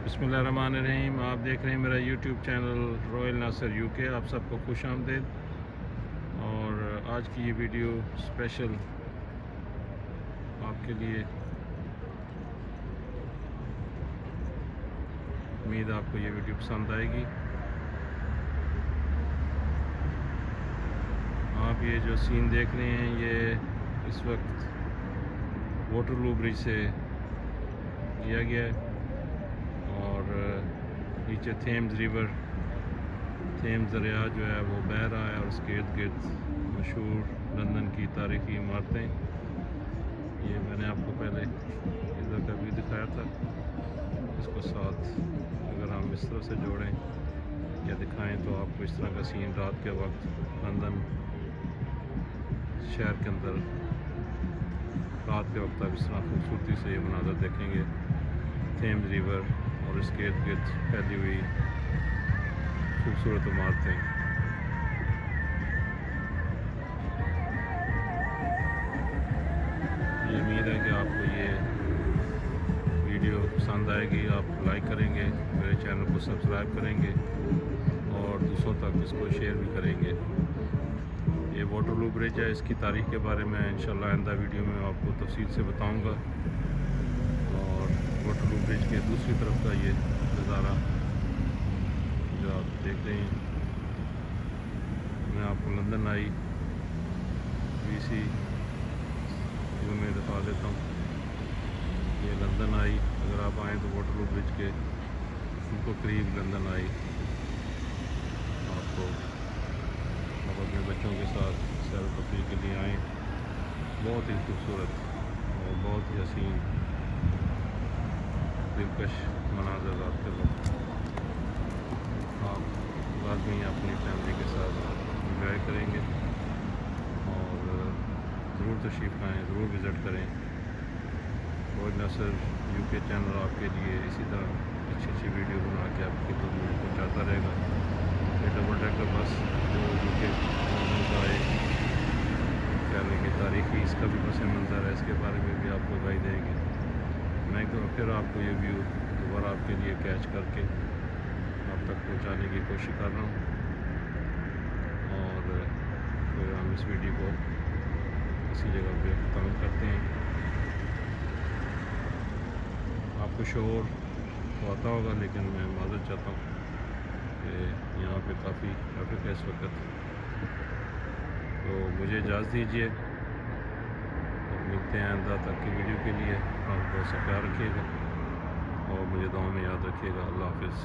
बिस्मिल्लाहिर्रहमानिर्रहीम। आप देख रहे हैं मेरा YouTube channel royal Nasir UK. आप सबको खुश आमदीद। और आज की ये वीडियो स्पेशल आपके लिए। उम्मीद आपको ये वीडियो पसंद आएगी। आप ये जो सीन देख रहे हैं ये इस वक्त वाटरलू ब्रिज से लिया गया है और नीचे थेम्स रिवर, थेम्स दरिया जो है वो बह रहा है और उसके इर्द गिर्द मशहूर लंदन की तारीखी इमारतें। ये मैंने आपको पहले इधर का व्यू दिखाया था। इसको साथ अगर हम इस तरह से जोड़ें या दिखाएं तो आपको इस तरह का सीन रात के वक्त लंदन शहर के अंदर रात के वक्त आप इस तरह खूबसूरती से ये मनाज़र देखेंगे। थेम्स रिवर और इसके इर्द गिर्द फैली हुई खूबसूरत इमारतें। ये उम्मीद है कि आपको ये वीडियो पसंद आएगी। आप लाइक करेंगे, मेरे चैनल को सब्सक्राइब करेंगे और दूसरों तक इसको शेयर भी करेंगे। ये वाटरलू ब्रिज है, इसकी तारीख के बारे में इंशाल्लाह आइंदा वीडियो में आपको तफसील से बताऊंगा। और वाटरलू ब्रिज के दूसरी तरफ का ये नज़ारा जो आप देख रहे हैं, मैं आपको लंदन आई BC व्यू में दिखा देता हूँ। ये लंदन आई, अगर आप आएँ तो वाटरलू ब्रिज के उनको करीब लंदन आई आपको आप अपने बच्चों के साथ सैर तफरीह के लिए आएँ। बहुत ही खूबसूरत और बहुत ही हसीन दिलकश मनाज़र रात के वक्त आप बाद में अपनी फैमिली के साथ इंजॉय करेंगे। और ज़रूर तशरीफ़ लाएँ, ज़रूर विज़िट करें। रॉयल नासिर यूके चैनल आपके लिए इसी तरह अच्छी वीडियो बना के आपकी खिदमत में पहुँचाता रहेगा। ये डबल डेकर बस जो यूके का एक कहने की तारीखी इसका भी पस मंज़र है, इसके बारे में भी आपको गाई देंगे। मैं एक बार फिर आपको ये व्यू दोबारा आपके लिए कैच करके आप तक पहुंचाने की कोशिश कर रहा हूँ। और फिर हम इस वीडियो को इसी जगह पे ख़त्म करते हैं। आपको शोर तो आता होगा, लेकिन मैं माज़रत चाहता हूँ कि यहाँ पे काफ़ी ट्रैफिक है इस वक्त। तो मुझे इजाज़त दीजिए और मिलते हैं आइंदा तक की वीडियो के लिए। आप बहुत सा ख्याल रखिएगा और मुझे दुआ में याद रखिएगा। अल्लाह हाफ़िज़।